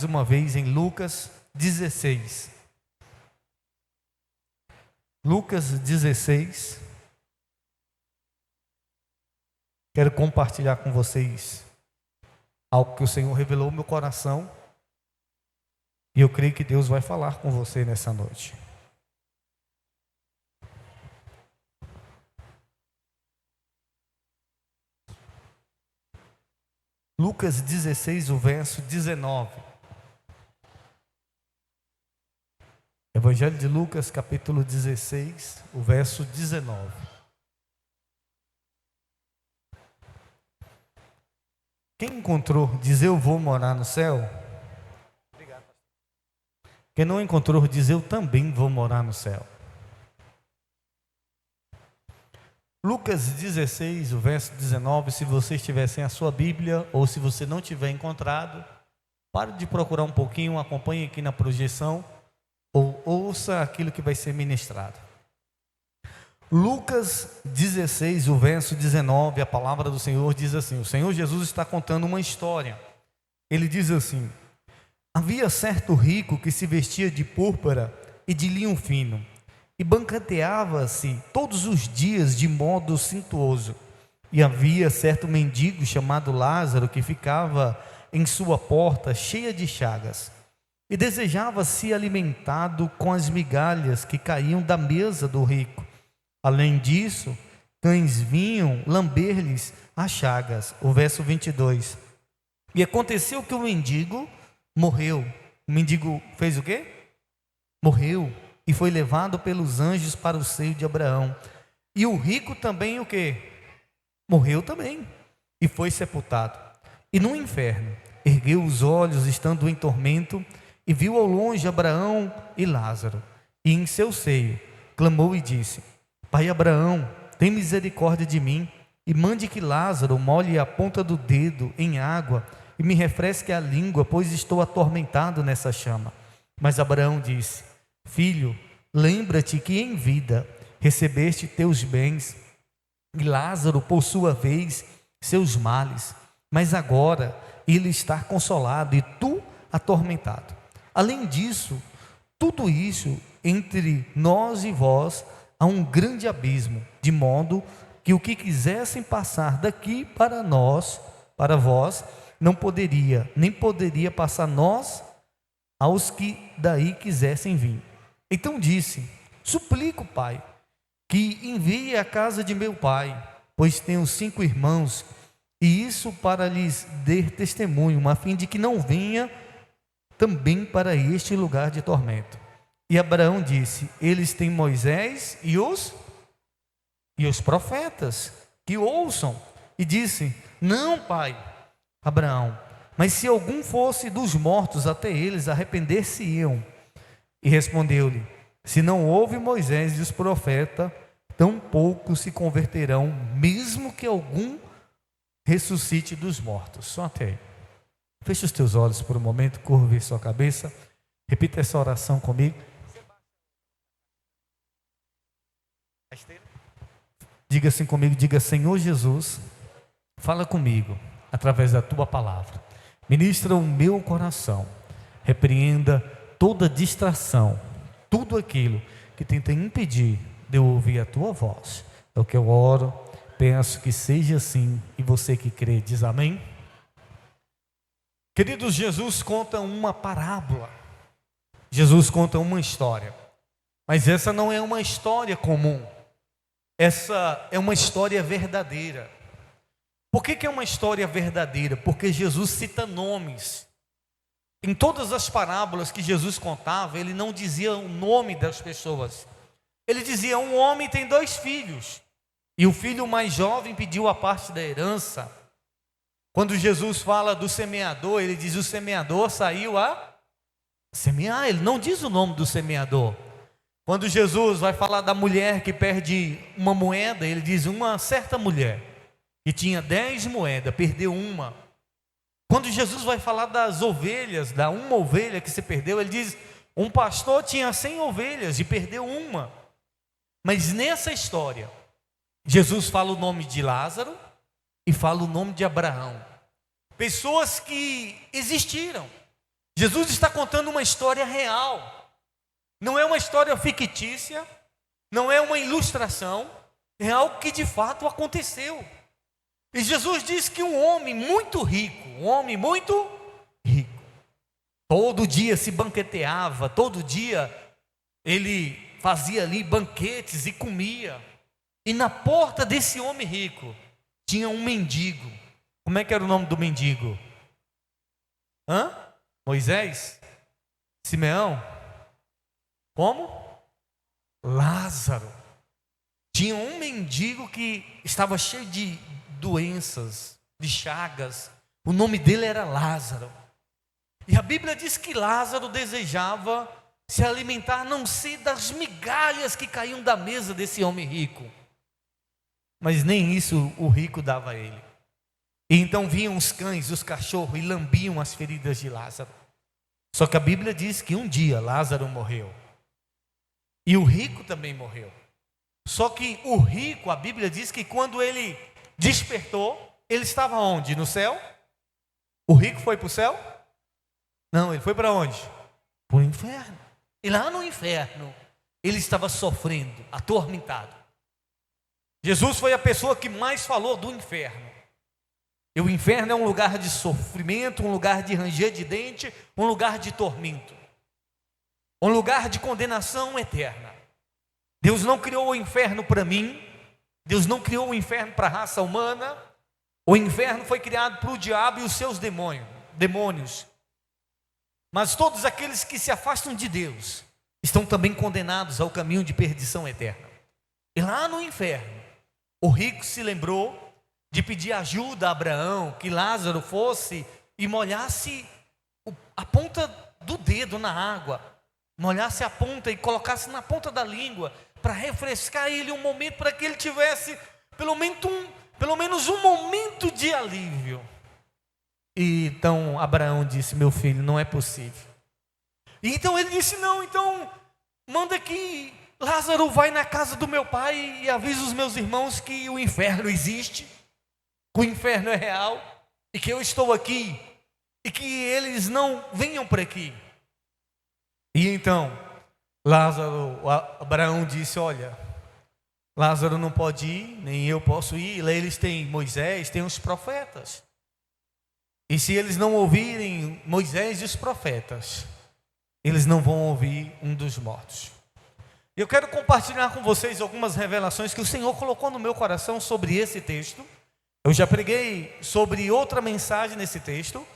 uma vez em Lucas 16. Lucas 16. Quero compartilhar com vocês algo que o Senhor revelou no meu coração. E eu creio que Deus vai falar com você nessa noite. Lucas 16, o verso 19. Evangelho de Lucas, capítulo 16, o verso 19. Quem encontrou, diz eu vou morar no céu. Quem não encontrou, diz eu também vou morar no céu. Lucas 16, o verso 19, se você estiver sem a sua Bíblia, ou se você não tiver encontrado, pare de procurar um pouquinho, acompanhe aqui na projeção, ou ouça aquilo que vai ser ministrado. Lucas 16, o verso 19, a palavra do Senhor diz assim, o Senhor Jesus está contando uma história. Ele diz assim: havia certo rico que se vestia de púrpura e de linho fino, e banqueteava-se todos os dias de modo suntuoso. E havia certo mendigo chamado Lázaro que ficava em sua porta cheia de chagas, e desejava ser alimentado com as migalhas que caíam da mesa do rico. Além disso, cães vinham lamber-lhes as chagas. O verso 22. E aconteceu que o mendigo morreu. O mendigo fez o quê? Morreu. E foi levado pelos anjos para o seio de Abraão. E o rico também o quê? Morreu também. E foi sepultado. E no inferno, ergueu os olhos, estando em tormento, e viu ao longe Abraão e Lázaro. E em seu seio, clamou e disse: Pai Abraão, tem misericórdia de mim, e mande que Lázaro molhe a ponta do dedo em água, e me refresque a língua, pois estou atormentado nessa chama. Mas Abraão disse: Filho, lembra-te que em vida recebeste teus bens, e Lázaro, por sua vez, seus males, mas agora ele está consolado e tu atormentado. Além disso, tudo isso entre nós e vós há um grande abismo, de modo que o que quisessem passar daqui para nós, para vós, não poderia, nem poderia passar nós aos que daí quisessem vir. Então disse: suplico, Pai, que envie à casa de meu pai, pois tenho 5 irmãos, e isso para lhes dar testemunho, a fim de que não venha também para este lugar de tormento. E Abraão disse: eles têm Moisés e os profetas, que ouçam. E disse: não, pai Abraão, mas se algum fosse dos mortos, até eles arrepender-se-iam. E respondeu-lhe: se não houve Moisés e os profetas, tampouco se converterão, mesmo que algum ressuscite dos mortos. Só até aí. Feche os teus olhos por um momento, curve sua cabeça, repita essa oração comigo. Diga assim comigo, diga: Senhor Jesus, fala comigo através da tua palavra. Ministra o meu coração, repreenda toda distração, tudo aquilo que tenta impedir de eu ouvir a tua voz. É o que eu oro, peço que seja assim, e você que crê diz amém. Queridos, Jesus conta uma parábola, Jesus conta uma história, mas essa não é uma história comum, essa é uma história verdadeira. Por que é uma história verdadeira? Porque Jesus cita nomes. Em todas as parábolas que Jesus contava, ele não dizia o nome das pessoas. Ele dizia: um homem tem 2 filhos, e o filho mais jovem pediu a parte da herança. Quando Jesus fala do semeador, ele diz: o semeador saiu a semear. Ele não diz o nome do semeador. Quando Jesus vai falar da mulher que perde uma moeda, ele diz: uma certa mulher que tinha 10 moedas, perdeu uma. Quando Jesus vai falar das ovelhas, da uma ovelha que se perdeu, ele diz: um pastor tinha 100 ovelhas e perdeu uma. Mas nessa história, Jesus fala o nome de Lázaro e fala o nome de Abraão. Pessoas que existiram, Jesus está contando uma história real. Não é uma história fictícia, não é uma ilustração, é algo que de fato aconteceu. E Jesus diz que um homem muito rico, todo dia se banqueteava, todo dia ele fazia ali banquetes e comia. E na porta desse homem rico tinha um mendigo. Como é que era o nome do mendigo? Moisés? Simeão? Como? Lázaro. Tinha um mendigo que estava cheio de doenças, de chagas. O nome dele era Lázaro. E a Bíblia diz que Lázaro desejava se alimentar, não sei, das migalhas que caíam da mesa desse homem rico. Mas nem isso o rico dava a ele. E então vinham os cães, os cachorros e lambiam as feridas de Lázaro. Só que a Bíblia diz que um dia Lázaro morreu. E o rico também morreu. Só que o rico, a Bíblia diz que quando ele despertou, ele estava onde? No céu? O rico foi para o céu? Não, ele foi para onde? Para o inferno. E lá no inferno, ele estava sofrendo, atormentado. Jesus foi a pessoa que mais falou do inferno. E o inferno é um lugar de sofrimento, um lugar de ranger de dente, um lugar de tormento, um lugar de condenação eterna. Deus não criou o inferno para mim, Deus não criou o inferno para a raça humana. O inferno foi criado para o diabo e os seus demônios. Mas todos aqueles que se afastam de Deus estão também condenados ao caminho de perdição eterna. E lá no inferno, o rico se lembrou de pedir ajuda a Abraão, que Lázaro fosse e molhasse a ponta do dedo na água, molhasse a ponta e colocasse na ponta da língua, para refrescar ele um momento, para que ele tivesse pelo menos um momento de alívio. E então Abraão disse: meu filho, não é possível. E então ele disse: não, então manda que Lázaro vai na casa do meu pai e avisa os meus irmãos que o inferno existe, que o inferno é real e que eu estou aqui e que eles não venham por aqui. E então Abraão disse: olha, Lázaro não pode ir, nem eu posso ir. Lá eles têm Moisés, têm os profetas. E se eles não ouvirem Moisés e os profetas, eles não vão ouvir um dos mortos. Eu quero compartilhar com vocês algumas revelações que o Senhor colocou no meu coração sobre esse texto. Eu já preguei sobre outra mensagem nesse texto,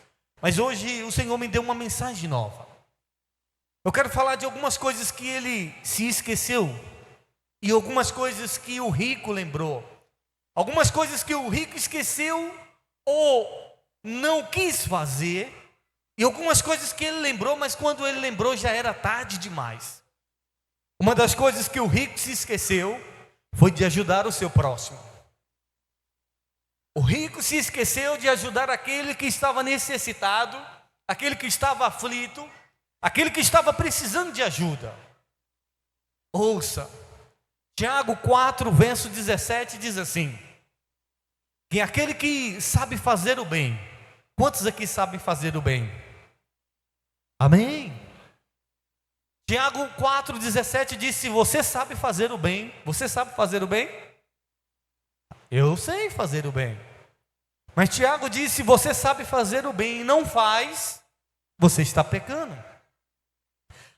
mas hoje o Senhor me deu uma mensagem nova. Eu quero falar de algumas coisas que ele se esqueceu e algumas coisas que o rico lembrou. Algumas coisas que o rico esqueceu ou não quis fazer, e algumas coisas que ele lembrou, mas quando ele lembrou já era tarde demais. Uma das coisas que o rico se esqueceu foi de ajudar o seu próximo. O rico se esqueceu de ajudar aquele que estava necessitado, aquele que estava aflito, aquele que estava precisando de ajuda. Ouça, Tiago 4, verso 17 diz assim: que aquele que sabe fazer o bem, quantos aqui sabem fazer o bem? Amém? Tiago 4, 17 diz: se você sabe fazer o bem, você sabe fazer o bem? Eu sei fazer o bem. Mas Tiago diz: se você sabe fazer o bem e não faz, você está pecando.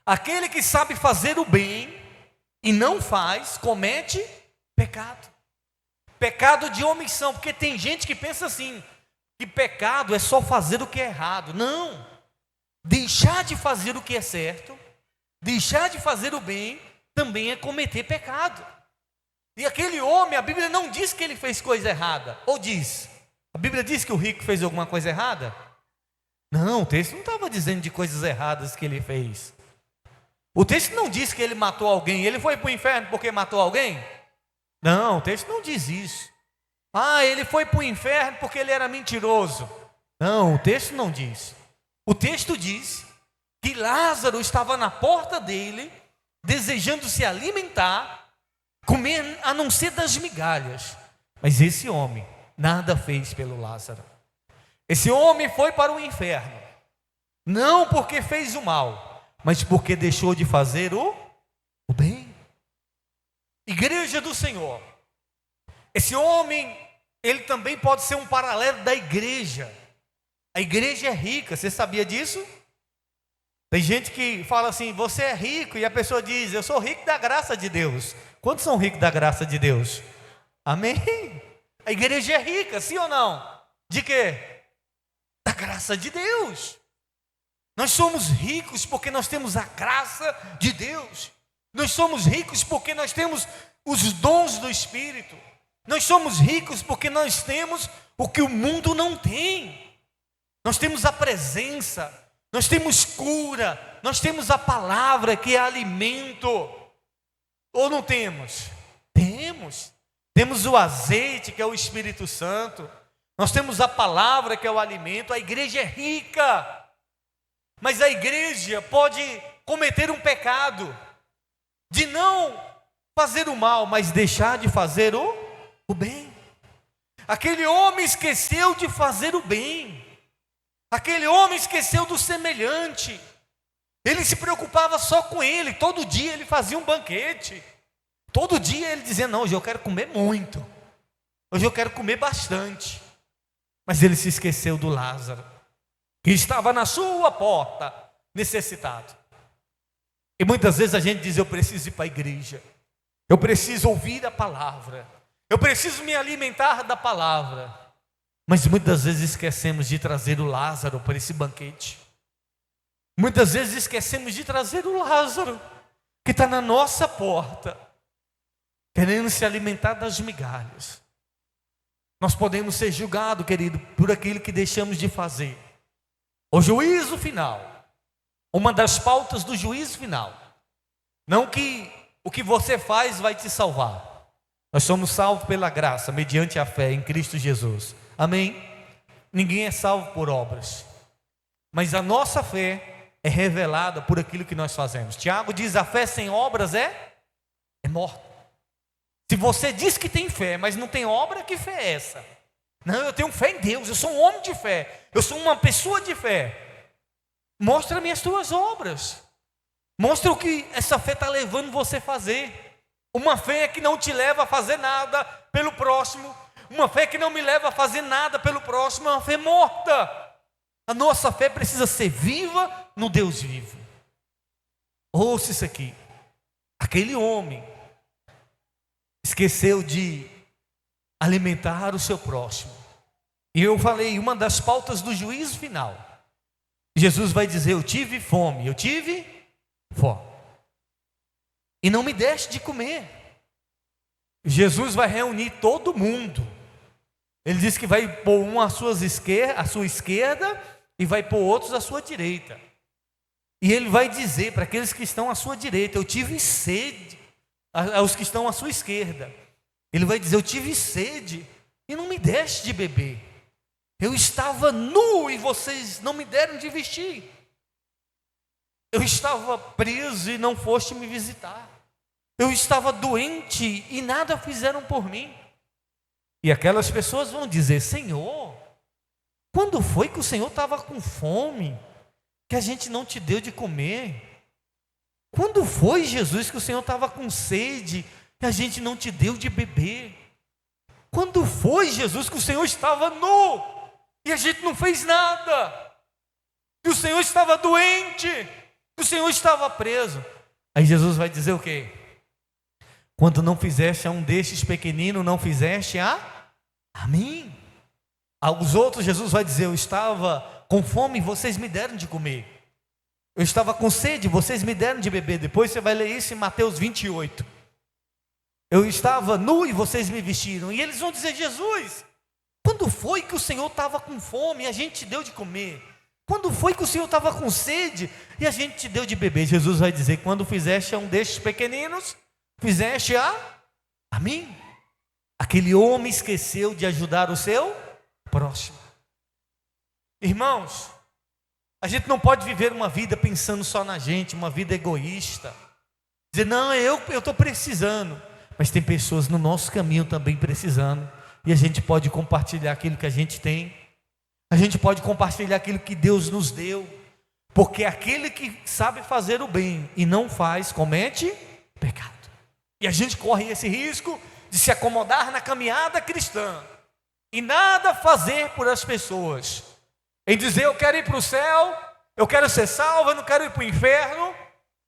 Aquele que sabe fazer o bem e não faz, comete pecado. Pecado de omissão, porque tem gente que pensa assim, que pecado é só fazer o que é errado. Não, deixar de fazer o que é certo, deixar de fazer o bem, também é cometer pecado. E aquele homem, a Bíblia não diz que ele fez coisa errada, ou diz? A Bíblia diz que o rico fez alguma coisa errada? Não, o texto não estava dizendo de coisas erradas que ele fez. O texto não diz que ele matou alguém, ele foi para o inferno porque matou alguém? Não, o texto não diz isso. Ah, ele foi para o inferno porque ele era mentiroso. Não, o texto não diz. O texto diz que Lázaro estava na porta dele, desejando se alimentar, comer a não ser das migalhas. Mas esse homem nada fez pelo Lázaro. Esse homem foi para o inferno. Não porque fez o mal, mas porque deixou de fazer o bem. Igreja do Senhor. Esse homem, ele também pode ser um paralelo da igreja. A igreja é rica, você sabia disso? Tem gente que fala assim, você é rico, e a pessoa diz, eu sou rico da graça de Deus. Quantos são ricos da graça de Deus? Amém? A igreja é rica, sim ou não? De quê? Da graça de Deus. Nós somos ricos porque nós temos a graça de Deus. Nós somos ricos porque nós temos os dons do Espírito. Nós somos ricos porque nós temos o que o mundo não tem. Nós temos a presença, nós temos cura, nós temos a palavra que é alimento. Ou não temos? Temos. Temos o azeite que é o Espírito Santo. Nós temos a palavra que é o alimento. A igreja é rica. Mas a igreja pode cometer um pecado de não fazer o mal, mas deixar de fazer o bem. Aquele homem esqueceu de fazer o bem. Aquele homem esqueceu do semelhante. Ele se preocupava só com ele. Todo dia ele fazia um banquete. Todo dia ele dizia, não, hoje eu quero comer muito. Hoje eu quero comer bastante. Mas ele se esqueceu do Lázaro, que estava na sua porta, necessitado. E muitas vezes a gente diz, eu preciso ir para a igreja. Eu preciso ouvir a palavra. Eu preciso me alimentar da palavra. Mas muitas vezes esquecemos de trazer o Lázaro para esse banquete. Muitas vezes esquecemos de trazer o Lázaro, que está na nossa porta, querendo se alimentar das migalhas. Nós podemos ser julgados, querido, por aquilo que deixamos de fazer. O juízo final, uma das pautas do juízo final, não que o que você faz vai te salvar. Nós somos salvos pela graça, mediante a fé em Cristo Jesus. Amém? Ninguém é salvo por obras, mas a nossa fé é revelada por aquilo que nós fazemos. Tiago diz, a fé sem obras é morta. Se você diz que tem fé, mas não tem obra, que fé é essa? Não, eu tenho fé em Deus, eu sou um homem de fé, eu sou uma pessoa de fé. Mostra-me as tuas obras. Mostra o que essa fé está levando você a fazer. Uma fé que não te leva a fazer nada pelo próximo. Uma fé que não me leva a fazer nada pelo próximo é uma fé morta. A nossa fé precisa ser viva no Deus vivo. Ouça isso aqui. Aquele homem esqueceu de alimentar o seu próximo. E eu falei, uma das pautas do juízo final. Jesus vai dizer, eu tive fome, e não me deste de comer. Jesus vai reunir todo mundo. Ele diz que vai pôr um à sua esquerda e vai pôr outros à sua direita. E ele vai dizer para aqueles que estão à sua direita, eu tive sede. Aos que estão à sua esquerda, ele vai dizer, eu tive sede e não me deste de beber. Eu estava nu e vocês não me deram de vestir. Eu estava preso e não foste me visitar. Eu estava doente e nada fizeram por mim. E aquelas pessoas vão dizer, Senhor, quando foi que o Senhor estava com fome, que a gente não te deu de comer? Quando foi, Jesus, que o Senhor estava com sede e a gente não te deu de beber? Quando foi, Jesus, que o Senhor estava nu e a gente não fez nada? Que o Senhor estava doente, que o Senhor estava preso? Aí Jesus vai dizer o quê? Quando não fizeste a um destes pequeninos, não fizeste a mim. Aos outros Jesus vai dizer, eu estava com fome e vocês me deram de comer. Eu estava com sede, vocês me deram de beber. Depois você vai ler isso em Mateus 28. Eu estava nu e vocês me vestiram. E eles vão dizer, Jesus, quando foi que o Senhor estava com fome e a gente te deu de comer? Quando foi que o Senhor estava com sede e a gente te deu de beber? Jesus vai dizer, quando fizeste a um destes pequeninos, fizeste a mim. Aquele homem esqueceu de ajudar o seu próximo. Irmãos, a gente não pode viver uma vida pensando só na gente, uma vida egoísta. Dizer, não, eu estou precisando. Mas tem pessoas no nosso caminho também precisando. E a gente pode compartilhar aquilo que a gente tem. A gente pode compartilhar aquilo que Deus nos deu. Porque aquele que sabe fazer o bem e não faz, comete pecado. E a gente corre esse risco de se acomodar na caminhada cristã e nada fazer por as pessoas, em dizer: eu quero ir para o céu, eu quero ser salvo, eu não quero ir para o inferno,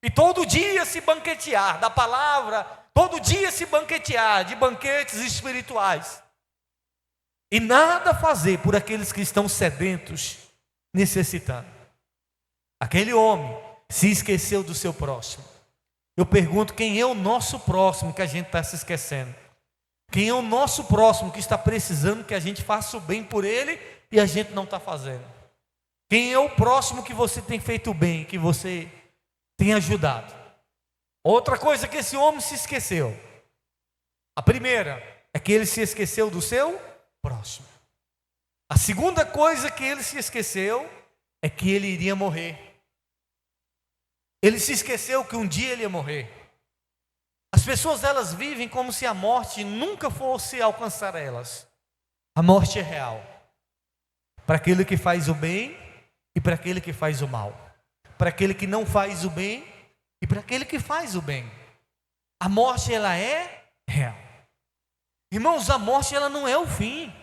e todo dia se banquetear da palavra, todo dia se banquetear de banquetes espirituais, e nada fazer por aqueles que estão sedentos, necessitando. Aquele homem se esqueceu do seu próximo. Eu pergunto: quem é o nosso próximo que a gente está se esquecendo? Quem é o nosso próximo que está precisando que a gente faça o bem por ele e a gente não está fazendo? Quem é o próximo que você tem feito o bem, que você tem ajudado? Outra coisa que esse homem se esqueceu. A primeira é que ele se esqueceu do seu próximo. A segunda coisa que ele se esqueceu é que ele iria morrer. Ele se esqueceu que um dia ele ia morrer. As pessoas, elas vivem como se a morte nunca fosse alcançar elas. A morte é real para aquele que faz o bem e para aquele que faz o mal, para aquele que não faz o bem e para aquele que faz o bem. A morte, ela é real. Irmãos, a morte, ela não é o fim.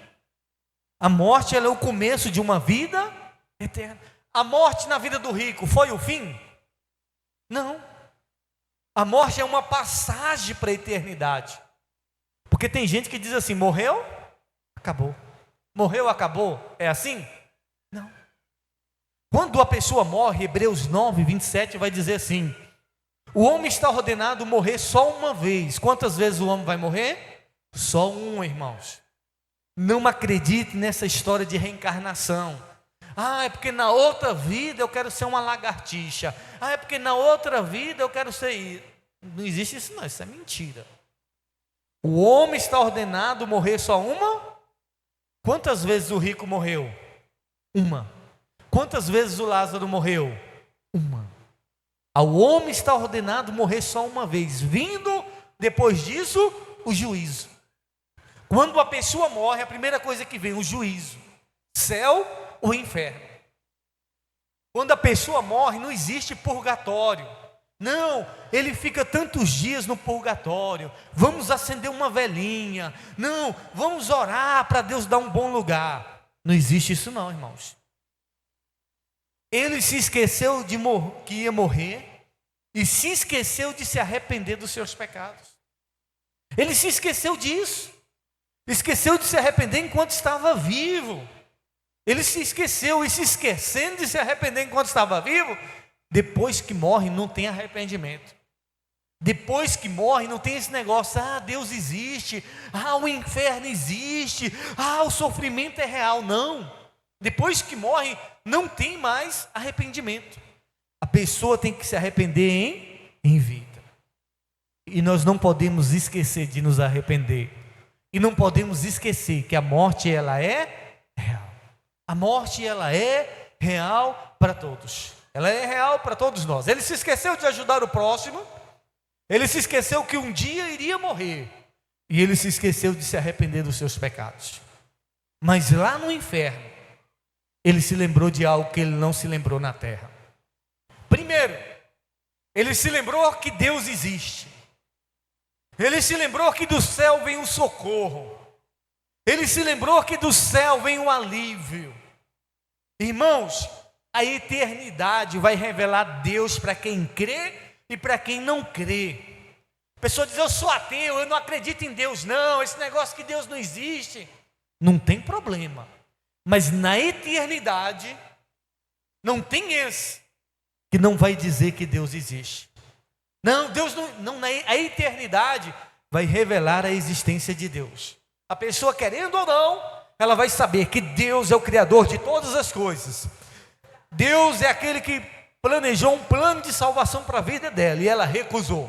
A morte, ela é o começo de uma vida eterna. A morte na vida do rico foi o fim? Não. A morte é uma passagem para a eternidade. Porque tem gente que diz assim: morreu, acabou. Morreu, acabou. É assim? Não. Quando a pessoa morre, Hebreus 9, 27 vai dizer assim: o homem está ordenado morrer só uma vez. Quantas vezes o homem vai morrer? Só uma, irmãos. Não acredite nessa história de reencarnação. É porque na outra vida eu quero ser uma lagartixa. É porque na outra vida eu quero ser... Não existe isso não, isso é mentira. O homem está ordenado morrer só uma? Quantas vezes o rico morreu? Uma. Quantas vezes o Lázaro morreu? Uma. Ao homem está ordenado morrer só uma vez, vindo depois disso o juízo. Quando a pessoa morre, a primeira coisa que vem, o juízo. Céu ou inferno. Quando a pessoa morre, não existe purgatório. Não, ele fica tantos dias no purgatório. Vamos acender uma velinha. Não, vamos orar para Deus dar um bom lugar. Não existe isso não, irmãos. Ele se esqueceu de que ia morrer e se esqueceu de se arrepender dos seus pecados. Ele se esqueceu disso. Esqueceu de se arrepender enquanto estava vivo. Ele se esqueceu, e se esquecendo de se arrepender enquanto estava vivo, depois que morre não tem arrependimento. Depois que morre não tem esse negócio: Deus existe, o inferno existe, o sofrimento é real. Não. Depois que morre não tem mais arrependimento. A pessoa tem que se arrepender em vida. E nós não podemos esquecer de nos arrepender. E não podemos esquecer que a morte, ela é real. A morte, ela é real para todos. Ela é real para todos nós. Ele se esqueceu de ajudar o próximo. Ele se esqueceu que um dia iria morrer. E ele se esqueceu de se arrepender dos seus pecados. Mas lá no inferno, ele se lembrou de algo que ele não se lembrou na terra. Primeiro, ele se lembrou que Deus existe. Ele se lembrou que do céu vem o socorro. Ele se lembrou que do céu vem o alívio. Irmãos, a eternidade vai revelar Deus para quem crê e para quem não crê. A pessoa diz: eu sou ateu, eu não acredito em Deus não, esse negócio que Deus não existe. Não tem problema. Mas na eternidade, não tem esse que não vai dizer que Deus existe. Não, Deus não, a eternidade vai revelar a existência de Deus. A pessoa, querendo ou não, ela vai saber que Deus é o Criador de todas as coisas. Deus é aquele que planejou um plano de salvação para a vida dela e ela recusou.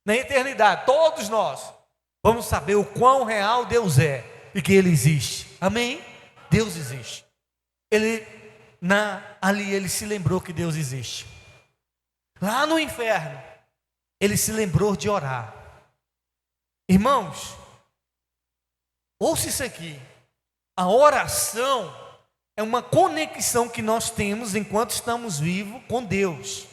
Na eternidade, todos nós vamos saber o quão real Deus é e que Ele existe. Amém? Deus existe. Ali ele se lembrou que Deus existe. Lá no inferno, ele se lembrou de orar. Irmãos, ouça isso aqui. A oração é uma conexão que nós temos enquanto estamos vivos com Deus.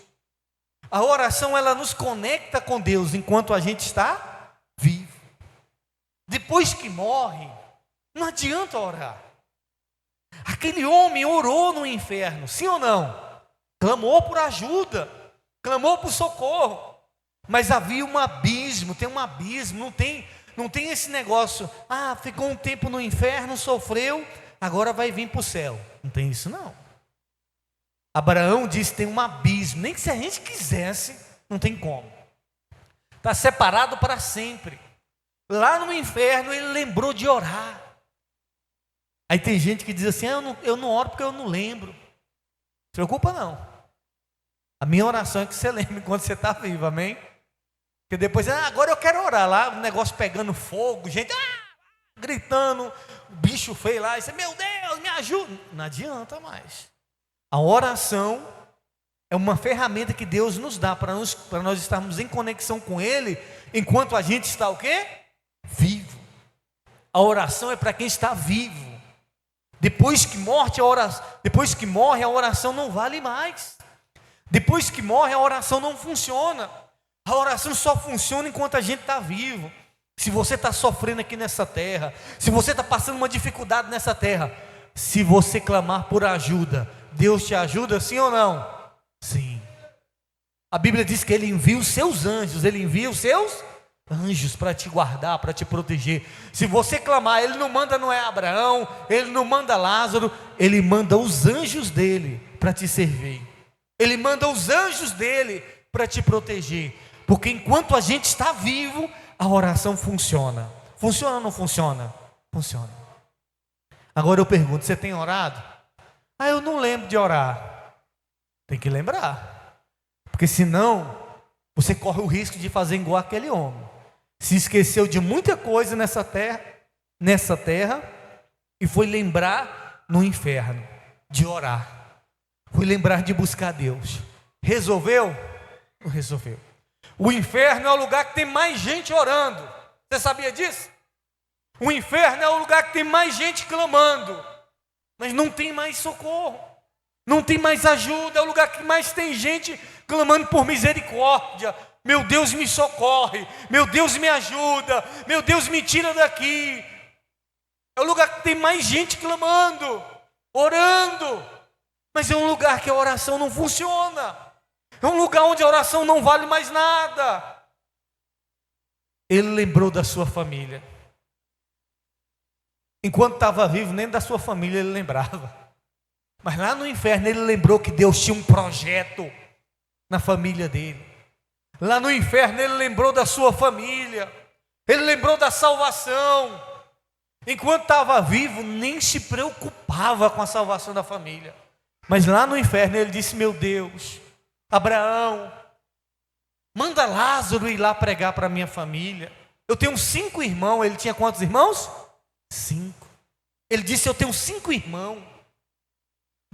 A oração, ela nos conecta com Deus enquanto a gente está vivo. Depois que morre, não adianta orar. Aquele homem orou no inferno, sim ou não? Clamou por ajuda, clamou por socorro, mas havia um abismo, tem um abismo, não tem esse negócio, ficou um tempo no inferno, sofreu, agora vai vir para o céu. Não tem isso não. Abraão disse que tem um abismo, nem que se a gente quisesse, não tem como. Está separado para sempre. Lá no inferno ele lembrou de orar. Aí tem gente que diz assim, eu não oro porque eu não lembro. Não se preocupa não. A minha oração é que você lembre quando você está vivo, amém? Porque depois, agora eu quero orar lá, o negócio pegando fogo, gente gritando, o bicho feio lá, e você, meu Deus, me ajuda. Não adianta mais. A oração é uma ferramenta que Deus nos dá para nós estarmos em conexão com Ele, enquanto a gente está o quê? Vivo. A oração é para quem está vivo. Depois que morre, a oração não vale mais. Depois que morre, a oração não funciona. A oração só funciona enquanto a gente está vivo. Se você está sofrendo aqui nessa terra, se você está passando uma dificuldade nessa terra, se você clamar por ajuda, Deus te ajuda, sim ou não? Sim. A Bíblia diz que Ele envia os seus anjos, Ele envia os seus anjos para te guardar, para te proteger. Se você clamar, Ele não manda Noé, Abraão, Ele não manda Lázaro, Ele manda os anjos dEle para te servir. Ele manda os anjos dEle para te proteger. Porque enquanto a gente está vivo, a oração funciona. Funciona ou não funciona? Funciona. Agora eu pergunto, você tem orado? Eu não lembro de orar. Tem que lembrar. Porque senão, você corre o risco de fazer igual aquele homem. Se esqueceu de muita coisa nessa terra, e foi lembrar no inferno de orar. Foi lembrar de buscar Deus. Resolveu? Não resolveu. O inferno é o lugar que tem mais gente orando. Você sabia disso? O inferno é o lugar que tem mais gente clamando, mas não tem mais socorro, não tem mais ajuda. É o lugar que mais tem gente clamando por misericórdia. Meu Deus, me socorre. Meu Deus, me ajuda. Meu Deus, me tira daqui. É o lugar que tem mais gente clamando, orando, mas é um lugar que a oração não funciona. É um lugar onde a oração não vale mais nada. Ele lembrou da sua família. Enquanto estava vivo, nem da sua família ele lembrava. Mas lá no inferno ele lembrou que Deus tinha um projeto na família dele. Lá no inferno ele lembrou da sua família. Ele lembrou da salvação. Enquanto estava vivo, nem se preocupava com a salvação da família. Mas lá no inferno ele disse, meu Deus, Abraão, manda Lázaro ir lá pregar para a minha família. Eu tenho 5 irmãos. Ele tinha quantos irmãos? 5. Ele disse, eu tenho 5 irmãos.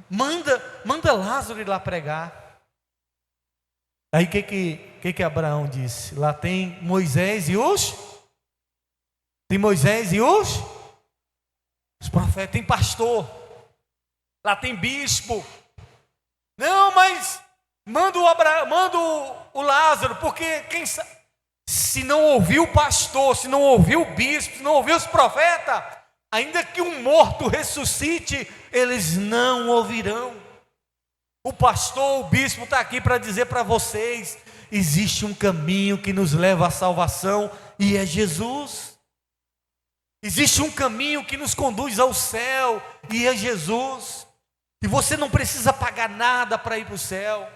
Manda Lázaro ir lá pregar. Aí o que Abraão disse? Lá tem Moisés e os? Tem Moisés e os profetas. Tem pastor. Lá tem bispo. Não, mas manda o Lázaro, porque quem sabe, se não ouviu o pastor, se não ouviu o bispo, se não ouviu os profetas, ainda que um morto ressuscite, eles não ouvirão. O pastor, o bispo está aqui para dizer para vocês, existe um caminho que nos leva à salvação e é Jesus. Existe um caminho que nos conduz ao céu e é Jesus. E você não precisa pagar nada para ir para o céu.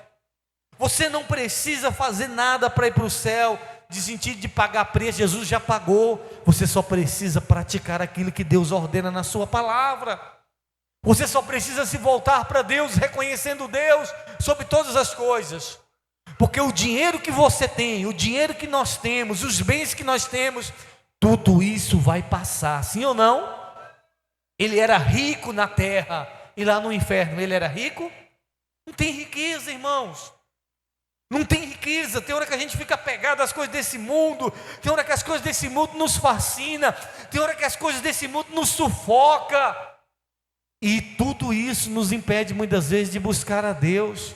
Você não precisa fazer nada para ir para o céu, de sentido de pagar preço. Jesus já pagou. Você só precisa praticar aquilo que Deus ordena na sua palavra. Você só precisa se voltar para Deus, reconhecendo Deus sobre todas as coisas. Porque o dinheiro que você tem, o dinheiro que nós temos, os bens que nós temos, tudo isso vai passar, sim ou não? Ele era rico na terra, e lá no inferno ele era rico? Não tem riqueza, irmãos. Não tem riqueza. Tem hora que a gente fica apegado às coisas desse mundo, tem hora que as coisas desse mundo nos fascinam, tem hora que as coisas desse mundo nos sufoca. E tudo isso nos impede muitas vezes de buscar a Deus.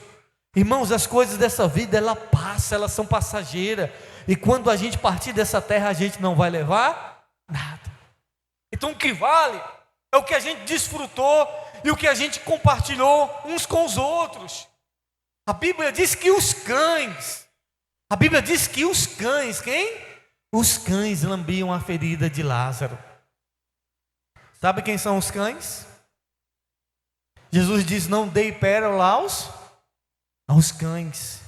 Irmãos, as coisas dessa vida, ela passa, elas são passageiras. E quando a gente partir dessa terra, a gente não vai levar nada. Então o que vale é o que a gente desfrutou e o que a gente compartilhou uns com os outros. A Bíblia diz que os cães, quem? Os cães lambiam a ferida de Lázaro. Sabe quem são os cães? Jesus diz: não dei pérola aos cães.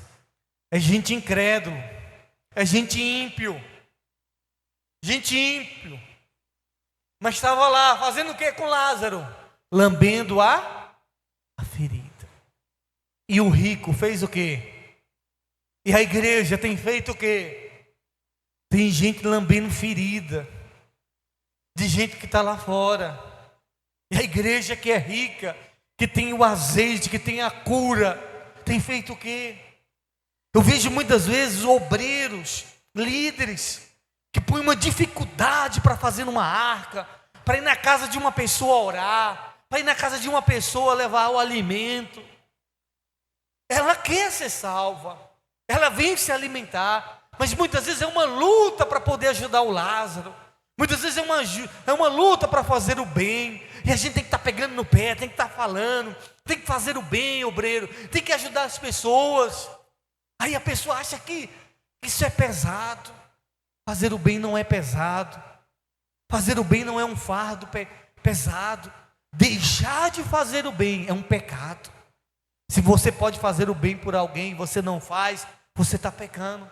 É gente incrédulo, é gente ímpio, mas estava lá fazendo o que com Lázaro? Lambendo a ferida. E o rico fez o que? E a igreja tem feito o que? Tem gente lambendo ferida de gente que está lá fora. E a igreja que é rica, que tem o azeite, que tem a cura, tem feito o quê? Eu vejo muitas vezes obreiros, líderes, que põem uma dificuldade para fazer uma arca, para ir na casa de uma pessoa orar, para ir na casa de uma pessoa levar o alimento. Ela quer ser salva, ela vem se alimentar, mas muitas vezes é uma luta para poder ajudar o Lázaro. Muitas vezes é uma luta para fazer o bem. E a gente tem que estar pegando no pé, tem que estar falando, tem que fazer o bem, obreiro, tem que ajudar as pessoas. Aí a pessoa acha que isso é pesado. Fazer o bem não é pesado. Fazer o bem não é um fardo pesado. Deixar de fazer o bem é um pecado. Se você pode fazer o bem por alguém e você não faz, você está pecando.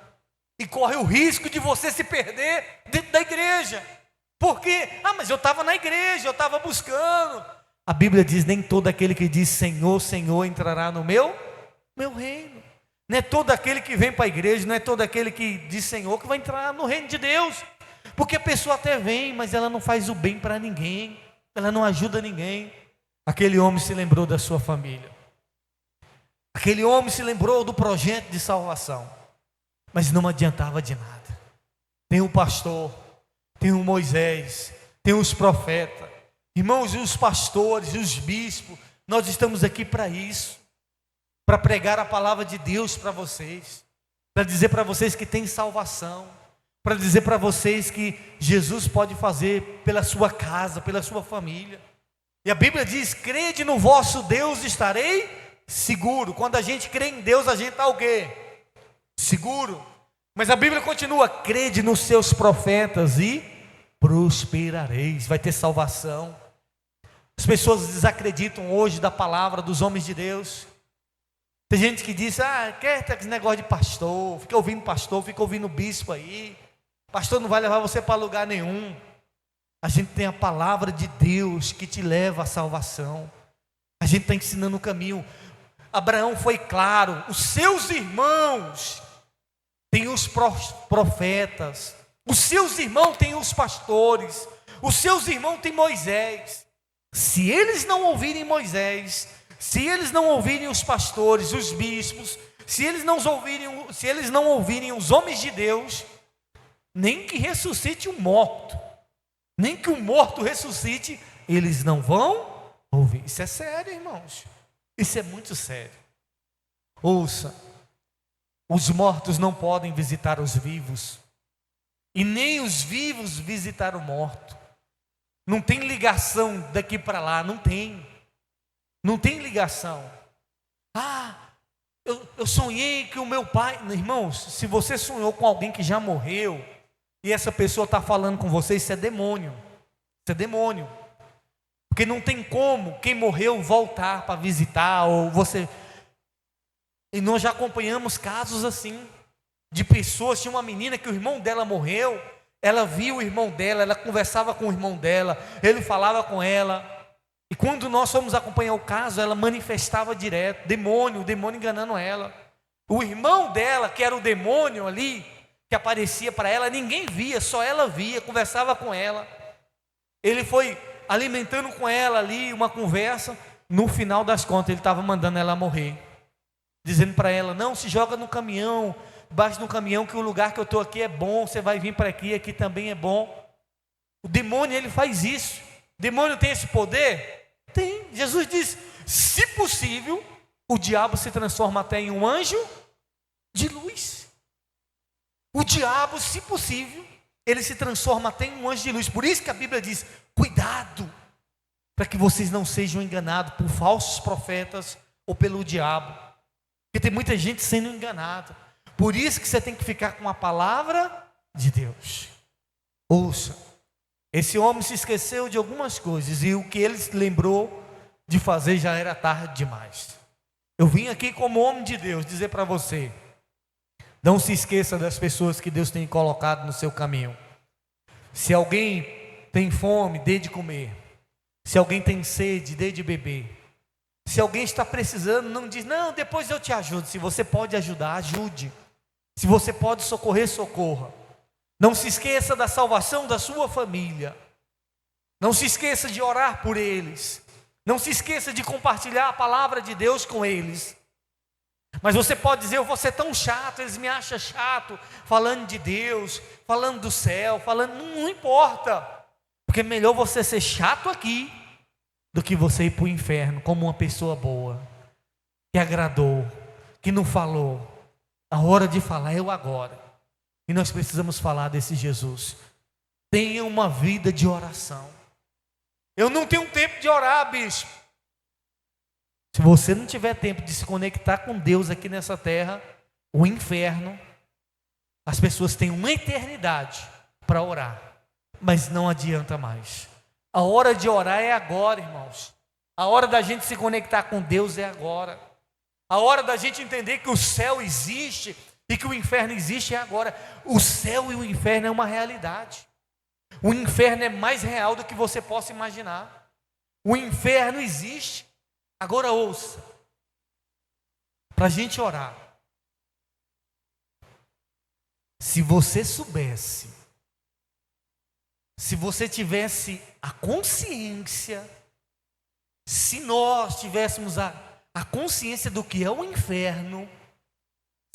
E corre o risco de você se perder dentro da igreja. Por quê? Mas eu estava na igreja, eu estava buscando. A Bíblia diz: nem todo aquele que diz Senhor, Senhor entrará no meu reino. Não é todo aquele que vem para a igreja, não é todo aquele que diz Senhor que vai entrar no reino de Deus. Porque a pessoa até vem, mas ela não faz o bem para ninguém, ela não ajuda ninguém. Aquele homem se lembrou da sua família. Aquele homem se lembrou do projeto de salvação. Mas não adiantava de nada. Tem o pastor, tem o Moisés, tem os profetas. Irmãos, e os pastores, e os bispos, nós estamos aqui para isso. Para pregar a palavra de Deus para vocês. Para dizer para vocês que tem salvação. Para dizer para vocês que Jesus pode fazer pela sua casa, pela sua família. E a Bíblia diz: crede no vosso Deus, estarei seguro. Quando a gente crê em Deus, a gente está o quê? Seguro. Mas a Bíblia continua: crede nos seus profetas e prosperareis. Vai ter salvação. As pessoas desacreditam hoje da palavra dos homens de Deus. Tem gente que diz: quer ter esse negócio de pastor, fica ouvindo bispo aí, pastor não vai levar você para lugar nenhum. A gente tem a palavra de Deus que te leva à salvação. A gente está ensinando o caminho. Abraão foi claro: os seus irmãos têm os profetas, os seus irmãos têm os pastores, os seus irmãos têm Moisés. Se eles não ouvirem Moisés, se eles não ouvirem os pastores, os bispos, se eles não ouvirem os homens de Deus, nem que ressuscite um morto, nem que um morto ressuscite, eles não vão ouvir. Isso é sério, irmãos. Isso é muito sério. Ouça, os mortos não podem visitar os vivos, e nem os vivos visitar o morto. Não tem ligação daqui para lá, não tem ligação. Eu sonhei que o meu pai... Irmãos, se você sonhou com alguém que já morreu, e essa pessoa está falando com você, isso é demônio. Isso é demônio. Porque não tem como quem morreu voltar para visitar, ou você... E nós já acompanhamos casos assim, de pessoas. Tinha uma menina que o irmão dela morreu, ela viu o irmão dela, ela conversava com o irmão dela, ele falava com ela, e quando nós fomos acompanhar o caso, ela manifestava direto, o demônio enganando ela. O irmão dela, que era o demônio ali, que aparecia para ela, ninguém via, só ela via, conversava com ela. Ele foi alimentando com ela ali uma conversa, no final das contas ele estava mandando ela morrer, dizendo para ela: não, se joga no caminhão, baixe no caminhão, que o lugar que eu estou aqui é bom, você vai vir para aqui, aqui também é bom. O demônio, ele faz isso. O demônio tem esse poder? Tem. Jesus diz: se possível, o diabo se transforma até em um anjo de luz. O diabo, se possível, ele se transforma até em um anjo de luz. Por isso que a Bíblia diz: cuidado, para que vocês não sejam enganados por falsos profetas ou pelo diabo. Porque tem muita gente sendo enganada. Por isso que você tem que ficar com a palavra de Deus. Ouça, esse homem se esqueceu de algumas coisas, e o que ele se lembrou de fazer já era tarde demais. Eu vim aqui como homem de Deus dizer para você: não se esqueça das pessoas que Deus tem colocado no seu caminho. Se alguém tem fome, dê de comer. Se alguém tem sede, dê de beber. Se alguém está precisando, não diz: não, depois eu te ajudo. Se você pode ajudar, ajude. Se você pode socorrer, socorra. Não se esqueça da salvação da sua família. Não se esqueça de orar por eles. Não se esqueça de compartilhar a palavra de Deus com eles. Mas você pode dizer: eu vou ser tão chato, eles me acham chato, falando de Deus, falando do céu, falando, não importa. Porque é melhor você ser chato aqui, do que você ir para o inferno como uma pessoa boa, que agradou, que não falou. A hora de falar é o agora. E nós precisamos falar desse Jesus. Tenha uma vida de oração. Eu não tenho tempo de orar, bispo. Se você não tiver tempo de se conectar com Deus aqui nessa terra, o inferno, as pessoas têm uma eternidade para orar, mas não adianta mais. A hora de orar é agora, irmãos. A hora da gente se conectar com Deus é agora. A hora da gente entender que o céu existe e que o inferno existe é agora. O céu e o inferno é uma realidade. O inferno é mais real do que você possa imaginar. O inferno existe. Agora ouça, para a gente orar, se você soubesse, se você tivesse a consciência, se nós tivéssemos a consciência do que é o inferno,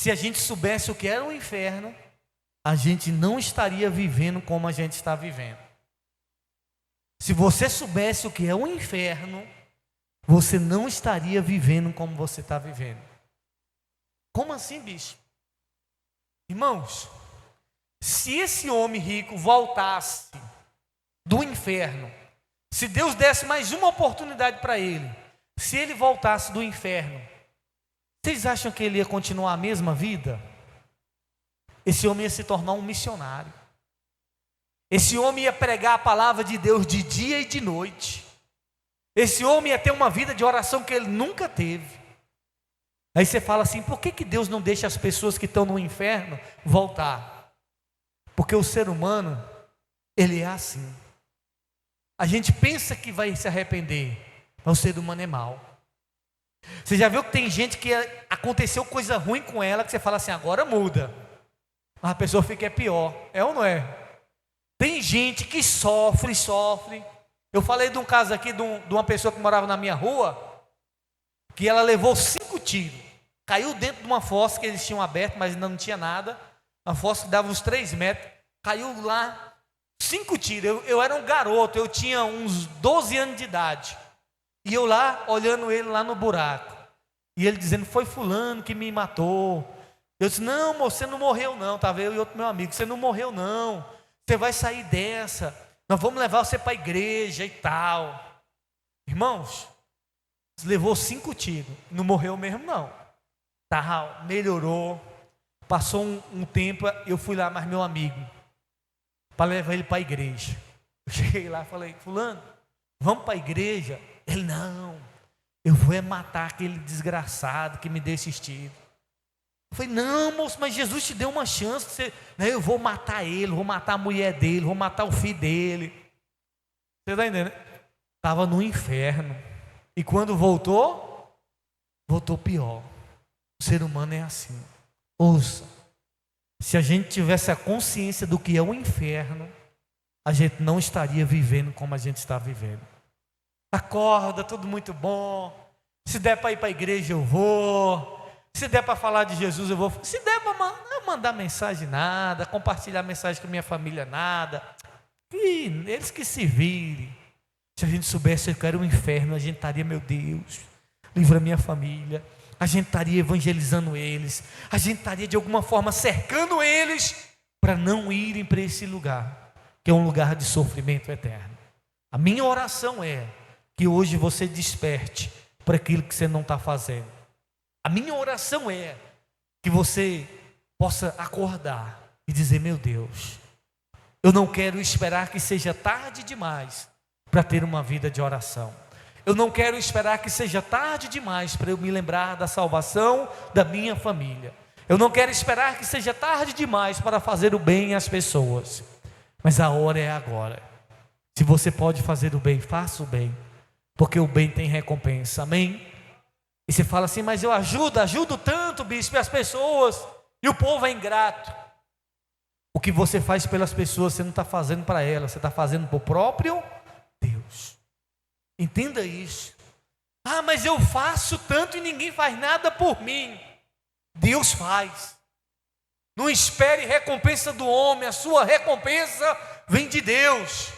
se a gente soubesse o que era o inferno, a gente não estaria vivendo como a gente está vivendo. Se você soubesse o que é o inferno, você não estaria vivendo como você está vivendo. Como assim, bicho? Irmãos, se esse homem rico voltasse do inferno, se Deus desse mais uma oportunidade para ele, se ele voltasse do inferno, vocês acham que ele ia continuar a mesma vida? Esse homem ia se tornar um missionário. Esse homem ia pregar a palavra de Deus de dia e de noite. Esse homem ia ter uma vida de oração que ele nunca teve. Aí você fala assim: por que Deus não deixa as pessoas que estão no inferno voltar? Porque o ser humano, ele é assim. A gente pensa que vai se arrepender, mas o ser humano é mau. Você já viu que tem gente que aconteceu coisa ruim com ela, que você fala assim: agora muda. Mas a pessoa fica pior, é ou não é? Tem gente que sofre. Eu falei de um caso aqui de uma pessoa que morava na minha rua, que ela levou 5 tiros, caiu dentro de uma fossa que eles tinham aberto, mas ainda não tinha nada, uma fossa que dava uns 3 metros, caiu lá, 5 tiros, eu era um garoto, eu tinha uns 12 anos de idade, e eu lá, olhando ele lá no buraco, e ele dizendo: foi fulano que me matou. Eu disse: não, moço, você não morreu não, estava eu e outro meu amigo, você não morreu não, você vai sair dessa, nós vamos levar você para a igreja e tal. Irmãos, levou 5 tiros, não morreu mesmo não, tá, melhorou. Passou um tempo, eu fui lá mais meu amigo, para levar ele para a igreja. Eu cheguei lá e falei: fulano, vamos para a igreja? Ele: não, eu vou matar aquele desgraçado que me deu esses tiros. Eu falei: não, moço, mas Jesus te deu uma chance. Você... eu vou matar ele, vou matar a mulher dele, vou matar o filho dele. Você está entendendo? Estava no inferno. E quando voltou pior. O ser humano é assim. Ouça, se a gente tivesse a consciência do que é o inferno, a gente não estaria vivendo como a gente está vivendo. Acorda, tudo muito bom. Se der para ir para a igreja, eu vou. Se der para falar de Jesus, eu vou. Se der para mandar mensagem, nada. Compartilhar mensagem com minha família, nada. E eles que se virem. Se a gente soubesse que era o inferno, a gente estaria, meu Deus, livra minha família. A gente estaria evangelizando eles. A gente estaria de alguma forma cercando eles para não irem para esse lugar, que é um lugar de sofrimento eterno. A minha oração é que hoje você desperte para aquilo que você não está fazendo. A minha oração é que você possa acordar e dizer: meu Deus, eu não quero esperar que seja tarde demais para ter uma vida de oração. Eu não quero esperar que seja tarde demais para eu me lembrar da salvação da minha família. Eu não quero esperar que seja tarde demais para fazer o bem às pessoas. Mas a hora é agora. Se você pode fazer o bem, faça o bem, porque o bem tem recompensa. Amém? E você fala assim: mas eu ajudo tanto, bispo, as pessoas, e o povo é ingrato. O que você faz pelas pessoas, você não está fazendo para elas, você está fazendo para o próprio Deus. Entenda isso. Ah, mas eu faço tanto e ninguém faz nada por mim. Deus faz. Não espere recompensa do homem, a sua recompensa vem de Deus.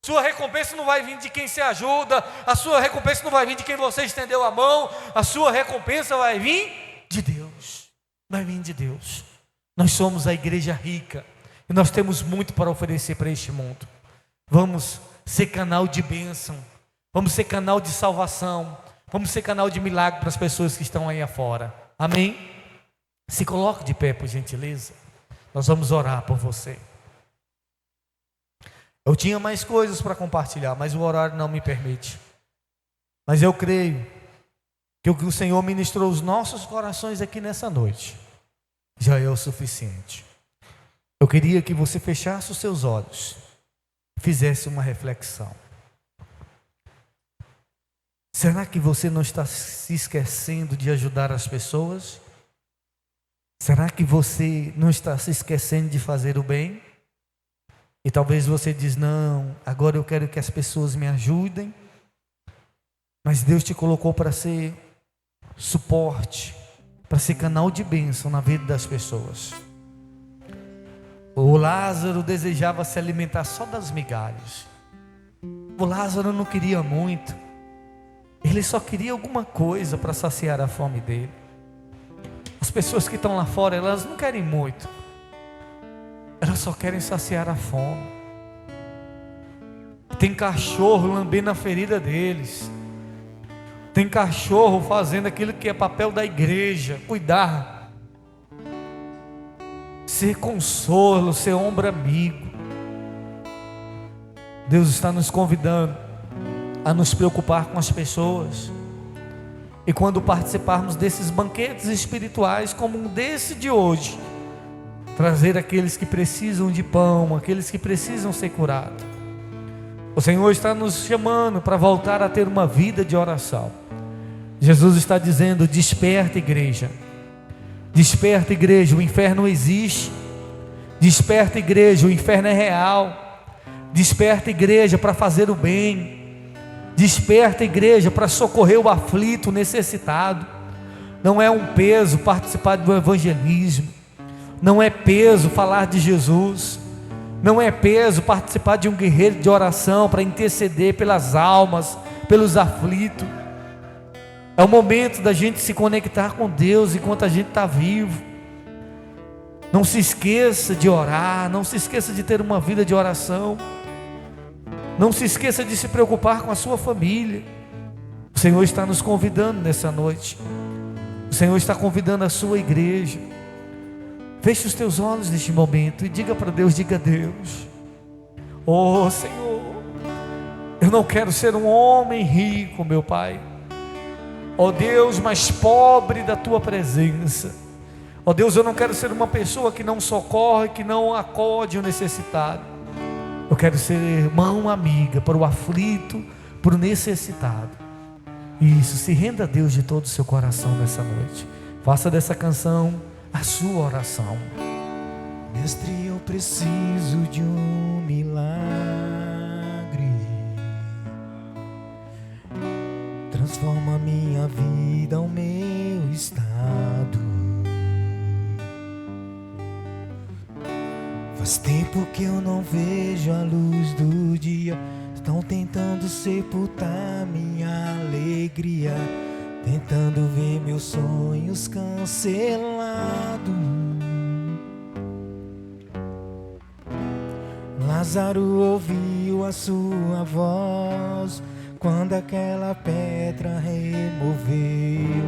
Sua recompensa não vai vir de quem se ajuda, a sua recompensa não vai vir de quem você estendeu a mão, a sua recompensa vai vir de Deus. Vai vir de Deus. Nós somos a igreja rica e nós temos muito para oferecer para este mundo. Vamos ser canal de bênção, vamos ser canal de salvação, vamos ser canal de milagre para as pessoas que estão aí afora. Amém? Se coloque de pé, por gentileza. Nós vamos orar por você. Eu tinha mais coisas para compartilhar, mas o horário não me permite. Mas eu creio que o que o Senhor ministrou os nossos corações aqui nessa noite já é o suficiente. Eu queria que você fechasse os seus olhos, fizesse uma reflexão. Será que você não está se esquecendo de ajudar as pessoas? Será que você não está se esquecendo de fazer o bem? E talvez você diz: não, agora eu quero que as pessoas me ajudem. Mas Deus te colocou para ser suporte, para ser canal de bênção na vida das pessoas. O Lázaro desejava se alimentar só das migalhas. O Lázaro não queria muito. Ele só queria alguma coisa para saciar a fome dele. As pessoas que estão lá fora, elas não querem muito. Elas só querem saciar a fome. Tem cachorro lambendo a ferida deles. Tem cachorro fazendo aquilo que é papel da igreja: cuidar, ser consolo, ser ombro amigo. Deus está nos convidando a nos preocupar com as pessoas. E quando participarmos desses banquetes espirituais, como um desse de hoje, trazer aqueles que precisam de pão, aqueles que precisam ser curados. O Senhor está nos chamando para voltar a ter uma vida de oração. Jesus está dizendo: desperta, igreja. Desperta, igreja, o inferno existe. Desperta, igreja, o inferno é real. Desperta, igreja, para fazer o bem. Desperta, igreja, para socorrer o aflito, o necessitado. Não é um peso participar do evangelismo. Não é peso falar de Jesus. Não é peso participar de um guerreiro de oração para interceder pelas almas, pelos aflitos. É o momento da gente se conectar com Deus enquanto a gente está vivo. Não se esqueça de orar, não se esqueça de ter uma vida de oração. Não se esqueça de se preocupar com a sua família. O Senhor está nos convidando nessa noite. O Senhor está convidando a sua igreja. Feche os teus olhos neste momento e diga para Deus, diga a Deus: oh Senhor, eu não quero ser um homem rico, meu Pai. Ó Deus, mas pobre da tua presença. Ó Deus, eu não quero ser uma pessoa que não socorre, que não acode o necessitado. Eu quero ser mão amiga para o aflito, para o necessitado. Isso, se renda a Deus de todo o seu coração nessa noite. Faça dessa canção a sua oração. Mestre, eu preciso de um milagre. Transforma minha vida, o meu estado. Faz tempo que eu não vejo a luz do dia. Estão tentando sepultar minha alegria, tentando ver meus sonhos cancelados. Lázaro ouviu a sua voz quando aquela pedra removeu.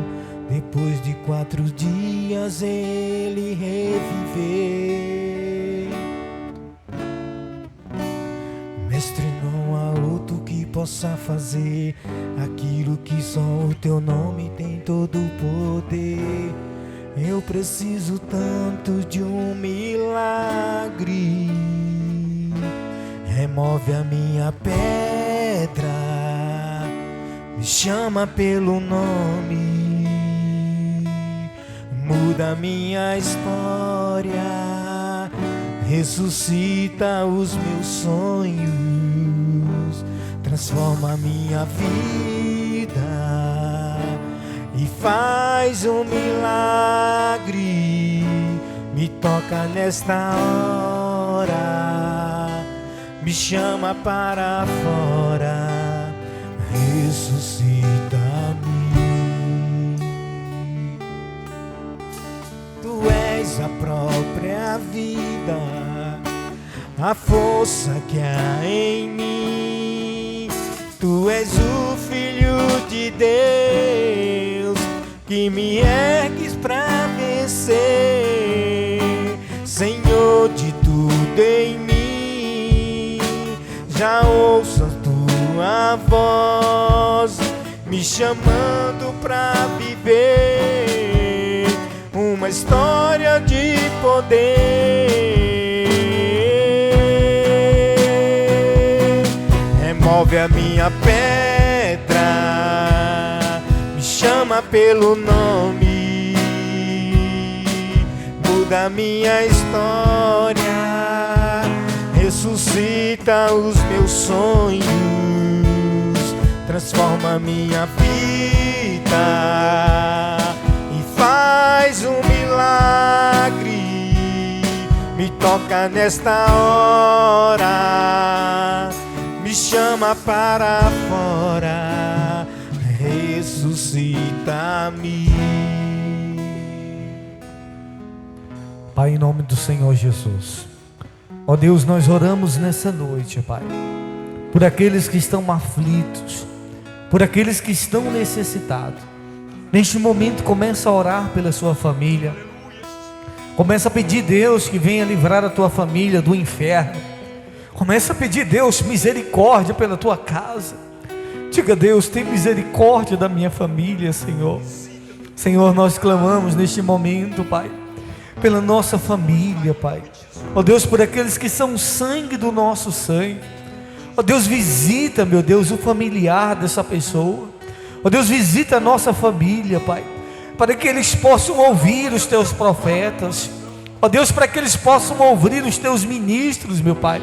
Depois de 4 dias ele reviveu. Mestre, não há outro que possa fazer aquilo que só o teu nome tem todo o poder. Eu preciso tanto de um milagre. Remove a minha pedra, me chama pelo nome, muda a minha história, ressuscita os meus sonhos, transforma a minha vida e faz um milagre. Me toca nesta hora, me chama para fora, ressuscita-me. Tu és a própria vida, a força que há em mim. Tu és o Filho de Deus, que me ergues pra vencer. Senhor de tudo em mim, já ouço a tua voz, me chamando pra viver uma história de poder. Remove a minha pedra, me chama pelo nome, muda a minha história, ressuscita os meus sonhos, transforma minha vida e faz um milagre. Me toca nesta hora, me chama para fora, ressuscita-me. Pai, em nome do Senhor Jesus, ó Deus, nós oramos nessa noite, Pai, por aqueles que estão aflitos, por aqueles que estão necessitados. Neste momento, começa a orar pela sua família, começa a pedir, Deus, que venha livrar a tua família do inferno. Começa a pedir, Deus, misericórdia pela tua casa. Diga, Deus, tem misericórdia da minha família, Senhor. Senhor, nós clamamos neste momento, Pai, pela nossa família, Pai. Ó Deus, por aqueles que são sangue do nosso sangue. Ó Deus, visita, meu Deus, o familiar dessa pessoa. Ó Deus, visita a nossa família, Pai, para que eles possam ouvir os teus profetas. Ó Deus, para que eles possam ouvir os teus ministros, meu Pai.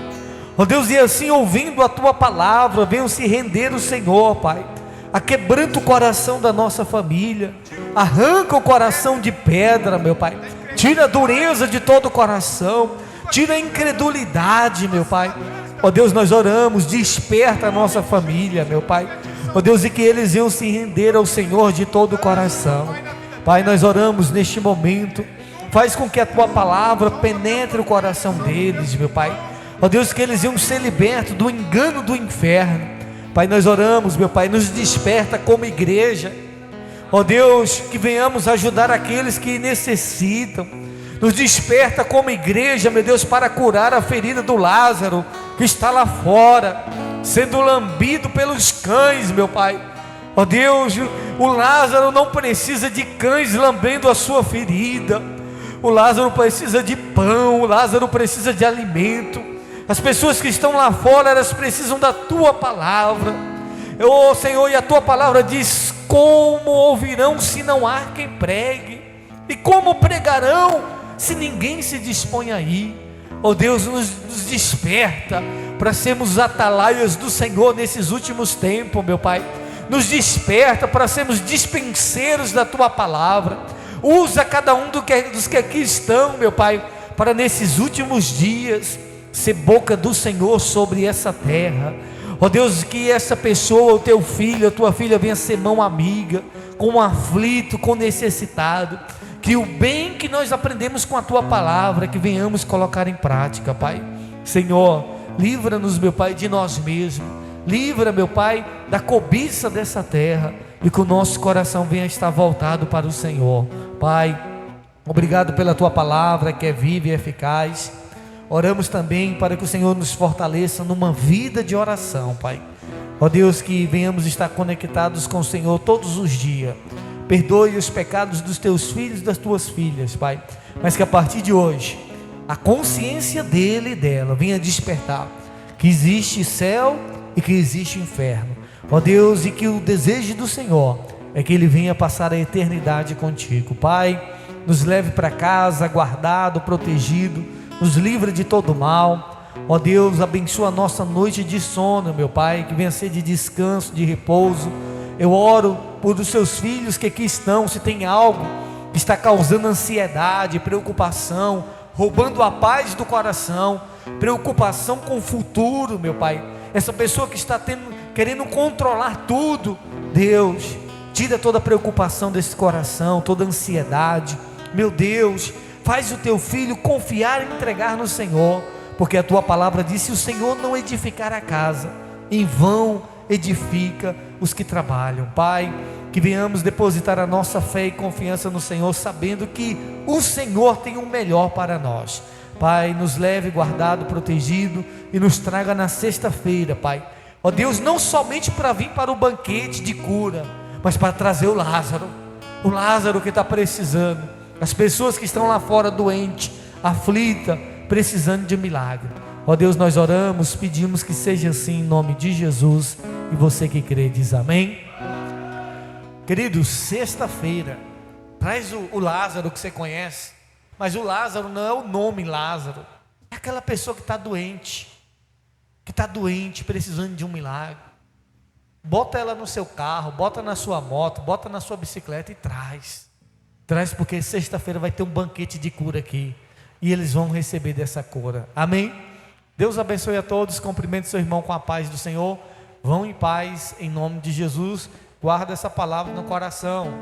Ó Deus, e assim, ouvindo a tua palavra, venham se render ao Senhor, Pai. Aquebranta o coração da nossa família, arranca o coração de pedra, meu Pai. Tira a dureza de todo o coração, tira a incredulidade, meu Pai. Ó Deus, nós oramos, desperta a nossa família, meu Pai. Ó Deus, e que eles venham se render ao Senhor de todo o coração. Pai, nós oramos neste momento, faz com que a tua palavra penetre o coração deles, meu Pai. Ó Deus, que eles venham ser libertos do engano do inferno. Pai, nós oramos, meu Pai, nos desperta como igreja. Ó Deus, que venhamos ajudar aqueles que necessitam. Nos desperta como igreja, meu Deus, para curar a ferida do Lázaro, que está lá fora, sendo lambido pelos cães, meu Pai. Ó Deus, o Lázaro não precisa de cães lambendo a sua ferida. O Lázaro precisa de pão, o Lázaro precisa de alimento. As pessoas que estão lá fora, elas precisam da tua palavra. Ô Senhor, e a tua palavra diz: como ouvirão se não há quem pregue? E como pregarão se ninguém se dispõe a ir? Ó Deus, nos desperta para sermos atalaias do Senhor nesses últimos tempos, meu Pai. Nos desperta para sermos dispenseiros da tua palavra. Usa cada um dos que aqui estão, meu Pai, para nesses últimos dias ser boca do Senhor sobre essa terra. Ó Deus, que essa pessoa, o teu filho, a tua filha venha ser mão amiga com um aflito, com necessitado, que o bem que nós aprendemos com a tua palavra, que venhamos colocar em prática, Pai. Senhor, livra-nos, meu Pai, de nós mesmos, livra, meu Pai, da cobiça dessa terra, e que o nosso coração venha estar voltado para o Senhor. Pai, obrigado pela tua palavra, que é viva e eficaz. Oramos também para que o Senhor nos fortaleça numa vida de oração, Pai. Ó Deus, que venhamos estar conectados com o Senhor todos os dias. Perdoe os pecados dos teus filhos e das tuas filhas, Pai, mas que a partir de hoje a consciência dele e dela venha despertar que existe céu e que existe inferno, ó Deus, e que o desejo do Senhor é que ele venha passar a eternidade contigo. Pai, nos leve para casa guardado, protegido, nos livra de todo mal. Ó Deus, abençoa a nossa noite de sono, meu Pai, que venha ser de descanso, de repouso. Eu oro por os seus filhos que aqui estão, se tem algo que está causando ansiedade, preocupação, roubando a paz do coração, preocupação com o futuro, meu Pai, essa pessoa que está querendo controlar tudo, Deus, tira toda a preocupação desse coração, toda a ansiedade, meu Deus, faz o teu filho confiar e entregar no Senhor, porque a tua palavra diz: se o Senhor não edificar a casa, em vão edifica os que trabalham. Pai, que venhamos depositar a nossa fé e confiança no Senhor, sabendo que o Senhor tem o melhor para nós. Pai, nos leve guardado, protegido, e nos traga na sexta-feira, Pai, ó Deus, não somente para vir para o banquete de cura, mas para trazer o Lázaro que está precisando, as pessoas que estão lá fora doente, aflita, precisando de milagre. Ó Deus, nós oramos, pedimos que seja assim em nome de Jesus, e você que crê diz amém. Queridos, sexta-feira, traz o Lázaro que você conhece, mas o Lázaro não é o nome Lázaro, é aquela pessoa que está doente, precisando de um milagre. Bota ela no seu carro, bota na sua moto, bota na sua bicicleta e traz, porque sexta-feira vai ter um banquete de cura aqui, e eles vão receber dessa cura, amém? Deus abençoe a todos, cumprimente seu irmão com a paz do Senhor, vão em paz, em nome de Jesus, guarda essa palavra no coração.